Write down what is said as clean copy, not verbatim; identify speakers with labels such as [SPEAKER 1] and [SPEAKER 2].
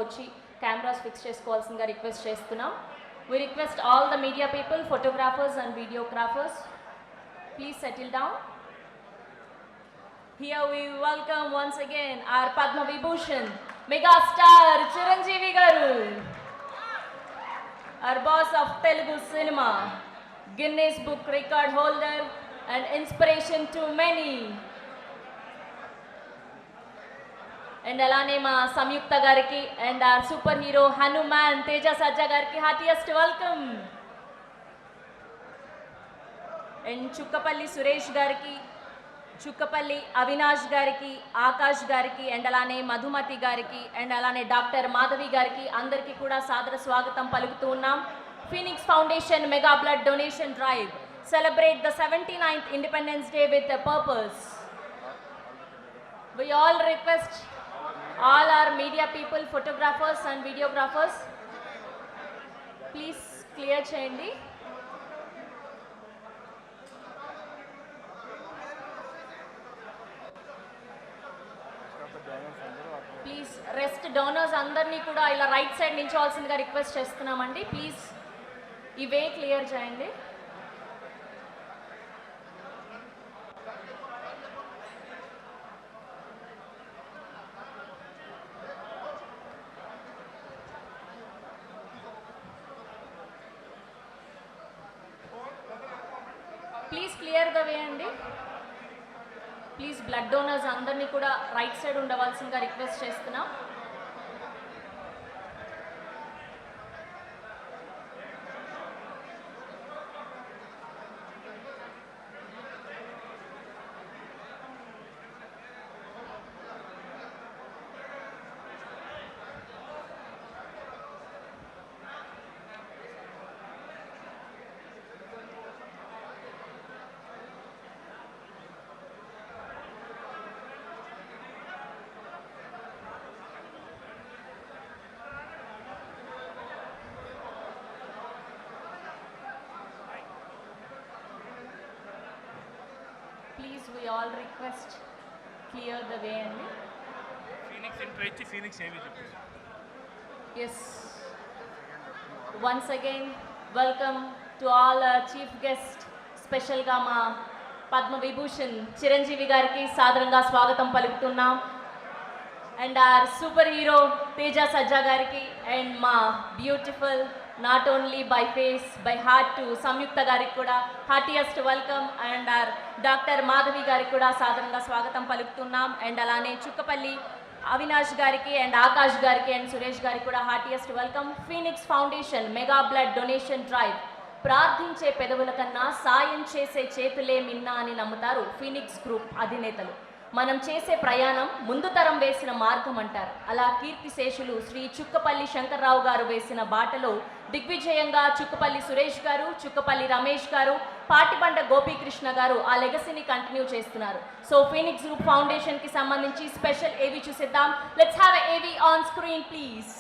[SPEAKER 1] వచ్చి cameras fix చేసుకోవాల్సిందిగా request చేస్తున్నాం. We request all the media people, photographers and videographers, please settle down. Here we welcome once again our Padma Vibhushan mega star Chiranjeevi garu, our boss of Telugu cinema, Guinness Book record holder and inspiration to many. And alane ma Samyukta gariki and our superhero Hanuman Teja Sajja gariki heartiest welcome. And Chukkapalli Suresh gariki, Chukkapalli Avinash gariki, Akash gariki and alane Madhumati gariki and alane Dr. Madhavi gariki andarki kuda sadara swagatam palukutu unnam. Phoenix Foundation mega blood donation drive. Celebrate the 79th Independence Day with a purpose. We all request all our media people, photographers and videographers, please clear cheyandi. Please rest donors andarni kuda ila right side ninchovalsinదిగా request చేస్తున్నామండి. Please ఈ way clear చేయండి. Please clear the way అండి. Please blood donors అందరినీ కూడా right side ఉండవలసిందిగా request చేస్తున్నాం. Please, we all request clear the way and
[SPEAKER 2] Phoenix entry Phoenix heavy.
[SPEAKER 1] yes, once again welcome to all our chief guest, special ga ma Padma Vibhushan Chiranjeevi gariki sadaranga swagatam palukutunnam. And our superhero Teja Sajja gariki and ma beautiful not only by face by heart to Samyukta gariki kuda heartiest welcome. And our Dr. Madhavi gariki kuda sadaranga swagatam palukutunnam. And alane Chukkapalli Avinash gariki and Akash gariki and Suresh gariki kuda heartiest welcome. Phoenix Foundation mega blood donation drive. ప్రార్థించే పెదవుల కన్నా సాయం చేసే చేతులే మిన్నా అని నమ్ముతారు Phoenix group అధినేతలు. మనం చేసే ప్రయాణం ముందు తరం వేసిన మార్గం అంటారు. అలా కీర్తిశేషులు శ్రీ చుక్కపల్లి శంకర్రావు గారు వేసిన బాటలో దిగ్విజయంగా చుక్కపల్లి సురేష్ గారు, చుక్కపల్లి రమేష్ గారు, పాటిబండ గోపీకృష్ణ గారు ఆ లెగసీని కంటిన్యూ చేస్తున్నారు. సో ఫీనిక్స్ గ్రూప్ ఫౌండేషన్ కి సంబంధించి స్పెషల్ ఏవి చూసేద్దాం. లెట్స్ హ్యావ్ ఎ ఏవి ఆన్ స్క్రీన్ ప్లీజ్.